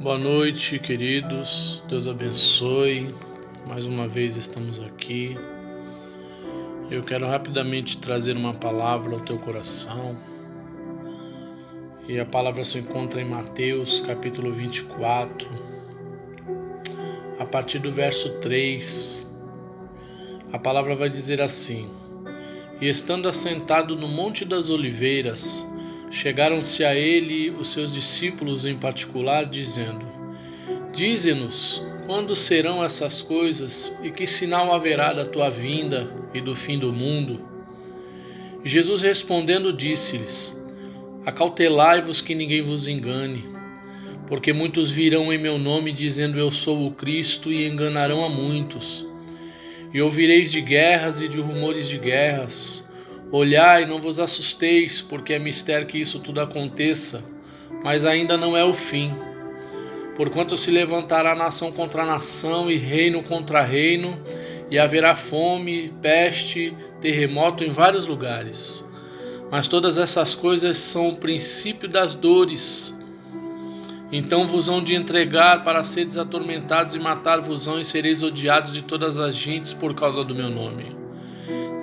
Boa noite, queridos. Deus abençoe. Mais uma vez estamos aqui. Eu quero rapidamente trazer uma palavra ao teu coração. E a palavra se encontra em Mateus, capítulo 24, a partir do verso 3. A palavra vai dizer assim: E estando assentado no Monte das Oliveiras, chegaram-se a ele os seus discípulos em particular, dizendo: Dize-nos, quando serão essas coisas e que sinal haverá da tua vinda e do fim do mundo? E Jesus respondendo disse-lhes: Acautelai-vos que ninguém vos engane, porque muitos virão em meu nome dizendo eu sou o Cristo e enganarão a muitos. E ouvireis de guerras e de rumores de guerras. Olhai, não vos assusteis, porque é mistério que isso tudo aconteça, mas ainda não é o fim. Porquanto se levantará nação contra nação e reino contra reino, e haverá fome, peste, terremoto em vários lugares. Mas todas essas coisas são o princípio das dores. Então vos hão de entregar para seres atormentados e matar-vos-ão, e sereis odiados de todas as gentes por causa do meu nome.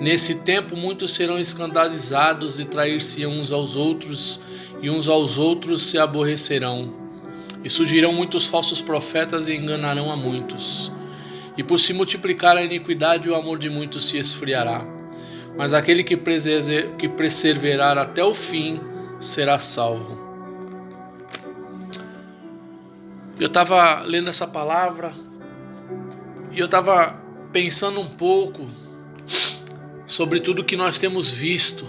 Nesse tempo muitos serão escandalizados e trair-se uns aos outros, e uns aos outros se aborrecerão. E surgirão muitos falsos profetas e enganarão a muitos. E por se multiplicar a iniquidade, o amor de muitos se esfriará. Mas aquele que perseverar até o fim será salvo. Eu estava lendo essa palavra e eu estava pensando um pouco sobre tudo que nós temos visto,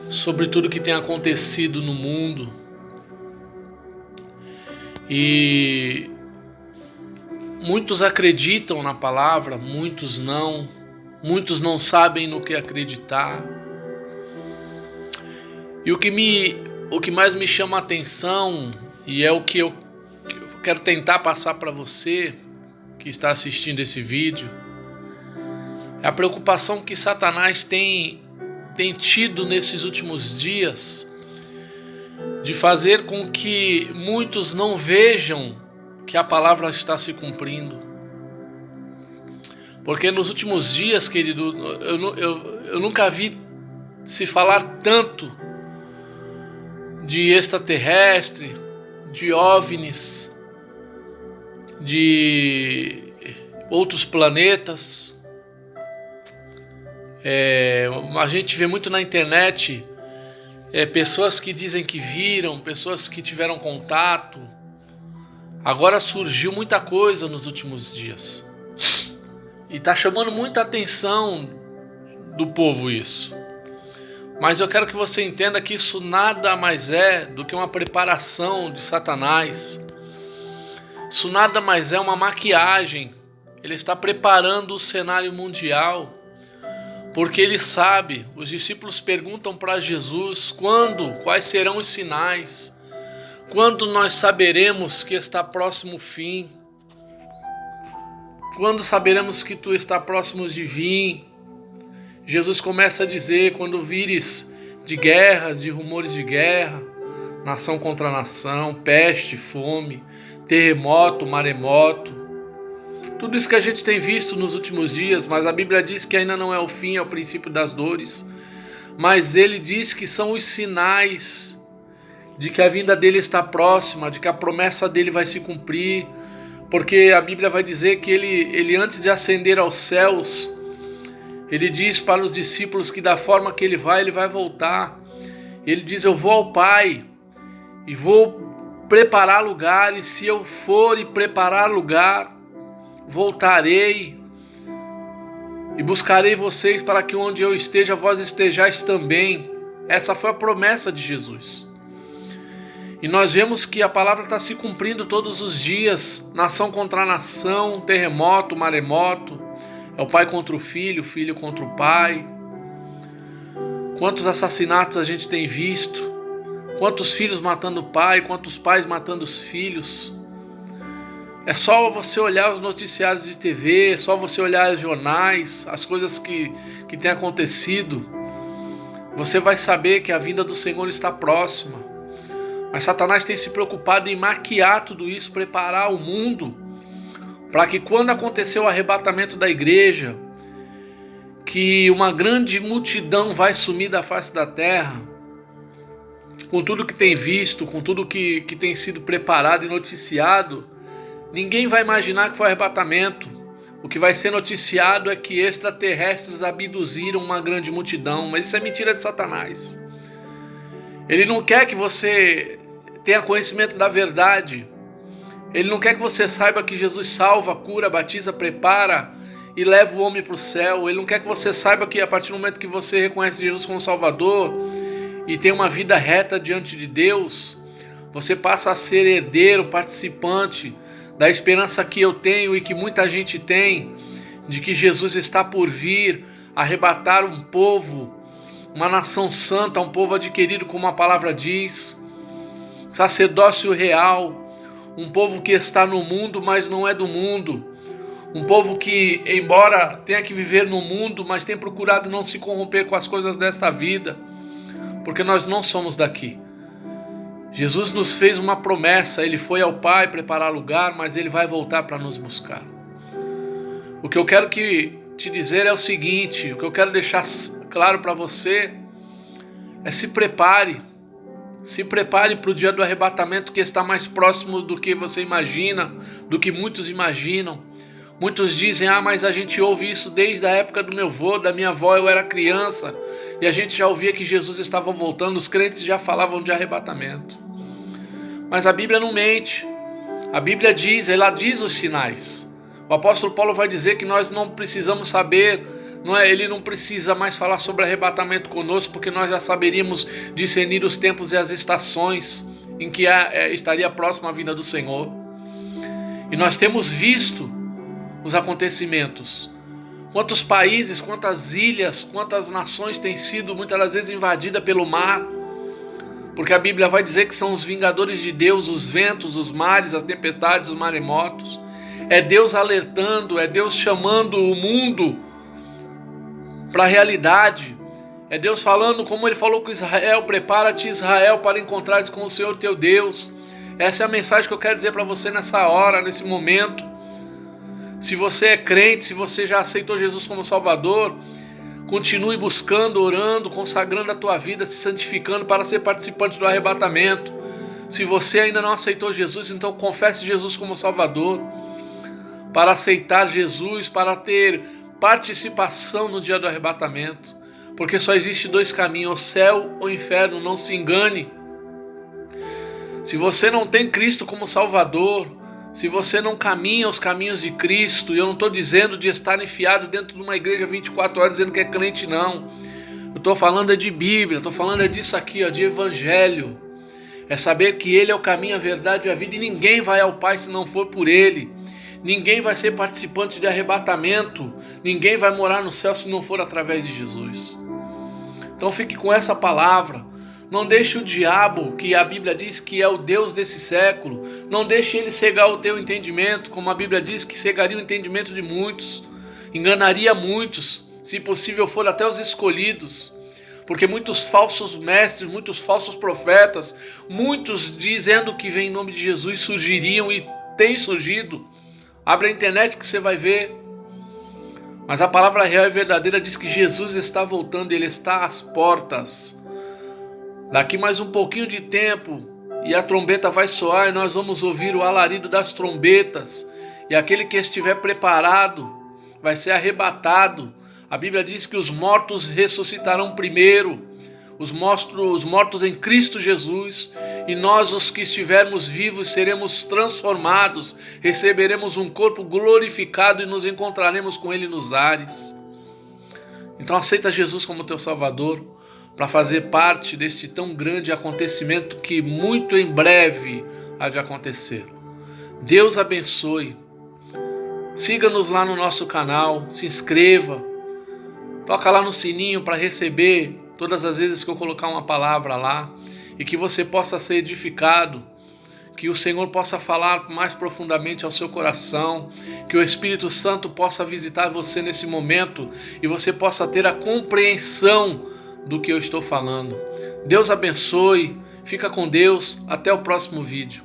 sobre tudo que tem acontecido no mundo. E muitos acreditam na palavra, muitos não sabem no que acreditar. E o que mais me chama a atenção, e é o que eu quero tentar passar para você que está assistindo esse vídeo, é a preocupação que Satanás tem tido nesses últimos dias de fazer com que muitos não vejam que a palavra está se cumprindo. Porque nos últimos dias, querido, eu nunca vi se falar tanto de extraterrestre, de OVNIs, de outros planetas. A gente vê muito na internet pessoas que dizem que viram, pessoas que tiveram contato. Agora surgiu muita coisa nos últimos dias. E está chamando muita atenção do povo isso. Mas eu quero que você entenda que isso nada mais é do que uma preparação de Satanás. Isso nada mais é uma maquiagem. Ele está preparando o cenário mundial. Porque ele sabe, os discípulos perguntam para Jesus quais serão os sinais, quando nós saberemos que está próximo o fim, quando saberemos que tu está próximo de vir. Jesus começa a dizer: quando vires de guerras, de rumores de guerra, nação contra nação, peste, fome, terremoto, maremoto. Tudo isso que a gente tem visto nos últimos dias, mas a Bíblia diz que ainda não é o fim, é o princípio das dores. Mas ele diz que são os sinais de que a vinda dele está próxima, de que a promessa dele vai se cumprir. Porque a Bíblia vai dizer que ele antes de ascender aos céus, ele diz para os discípulos que da forma que ele vai voltar. Ele diz: eu vou ao Pai e vou preparar lugar, e se eu for e preparar lugar, voltarei e buscarei vocês para que onde eu esteja, vós estejais também. Essa foi a promessa de Jesus. E nós vemos que a palavra está se cumprindo todos os dias. Nação contra nação, terremoto, maremoto. É o pai contra o filho contra o pai. Quantos assassinatos a gente tem visto? Quantos filhos matando o pai, quantos pais matando os filhos? É só você olhar os noticiários de TV, é só você olhar os jornais, as coisas que têm acontecido. Você vai saber que a vinda do Senhor está próxima. Mas Satanás tem se preocupado em maquiar tudo isso, preparar o mundo para que quando acontecer o arrebatamento da igreja, que uma grande multidão vai sumir da face da terra, com tudo que tem visto, com tudo que tem sido preparado e noticiado, ninguém vai imaginar que foi arrebatamento. O que vai ser noticiado é que extraterrestres abduziram uma grande multidão, mas isso é mentira de Satanás. Ele não quer que você tenha conhecimento da verdade. Ele não quer que você saiba que Jesus salva, cura, batiza, prepara e leva o homem para o céu. Ele não quer que você saiba que a partir do momento que você reconhece Jesus como Salvador e tem uma vida reta diante de Deus, você passa a ser herdeiro, participante da esperança que eu tenho e que muita gente tem, de que Jesus está por vir arrebatar um povo, uma nação santa, um povo adquirido, como a palavra diz, sacerdócio real, um povo que está no mundo, mas não é do mundo, um povo que, embora tenha que viver no mundo, mas tem procurado não se corromper com as coisas desta vida, porque nós não somos daqui. Jesus nos fez uma promessa, Ele foi ao Pai preparar lugar, mas Ele vai voltar para nos buscar. O que eu quero te dizer é o seguinte, o que eu quero deixar claro para você é: se prepare para o dia do arrebatamento, que está mais próximo do que você imagina, do que muitos imaginam. Muitos dizem: mas a gente ouve isso desde a época do meu avô, da minha avó, eu era criança, e a gente já ouvia que Jesus estava voltando, os crentes já falavam de arrebatamento. Mas a Bíblia não mente. A Bíblia diz, ela diz os sinais. O apóstolo Paulo vai dizer que nós não precisamos saber, ele não precisa mais falar sobre arrebatamento conosco, porque nós já saberíamos discernir os tempos e as estações em que estaria próxima a vinda do Senhor. E nós temos visto os acontecimentos. Quantos países, quantas ilhas, quantas nações têm sido muitas das vezes invadidas pelo mar, porque a Bíblia vai dizer que são os vingadores de Deus, os ventos, os mares, as tempestades, os maremotos. É Deus alertando, é Deus chamando o mundo para a realidade. É Deus falando, como Ele falou com Israel: prepara-te, Israel, para encontrares com o Senhor teu Deus. Essa é a mensagem que eu quero dizer para você nessa hora, nesse momento. Se você é crente, se você já aceitou Jesus como Salvador, continue buscando, orando, consagrando a tua vida, se santificando para ser participante do arrebatamento. Se você ainda não aceitou Jesus, então confesse Jesus como Salvador, para aceitar Jesus, para ter participação no dia do arrebatamento. Porque só existe dois caminhos: o céu ou o inferno, não se engane. Se você não tem Cristo como Salvador, se você não caminha os caminhos de Cristo, e eu não estou dizendo de estar enfiado dentro de uma igreja 24 horas dizendo que é crente, não. Eu estou falando de Bíblia, estou falando disso aqui, de Evangelho. É saber que Ele é o caminho, a verdade e a vida, e ninguém vai ao Pai se não for por Ele. Ninguém vai ser participante de arrebatamento, ninguém vai morar no céu se não for através de Jesus. Então fique com essa palavra. Não deixe o diabo, que a Bíblia diz que é o Deus desse século, não deixe ele cegar o teu entendimento, como a Bíblia diz que cegaria o entendimento de muitos, enganaria muitos, se possível for até os escolhidos, porque muitos falsos mestres, muitos falsos profetas, muitos dizendo que vem em nome de Jesus surgiriam e têm surgido. Abre a internet que você vai ver. Mas a palavra real e verdadeira diz que Jesus está voltando, Ele está às portas. Daqui mais um pouquinho de tempo e a trombeta vai soar e nós vamos ouvir o alarido das trombetas, e aquele que estiver preparado vai ser arrebatado. A Bíblia diz que os mortos ressuscitarão primeiro, os mortos em Cristo Jesus, e nós, os que estivermos vivos, seremos transformados, receberemos um corpo glorificado e nos encontraremos com Ele nos ares. Então aceita Jesus como teu Salvador, para fazer parte desse tão grande acontecimento que muito em breve há de acontecer. Deus abençoe. Siga-nos lá no nosso canal, se inscreva, toca lá no sininho para receber todas as vezes que eu colocar uma palavra lá, e que você possa ser edificado, que o Senhor possa falar mais profundamente ao seu coração, que o Espírito Santo possa visitar você nesse momento e você possa ter a compreensão do que eu estou falando. Deus abençoe, Fica com Deus, até o próximo vídeo.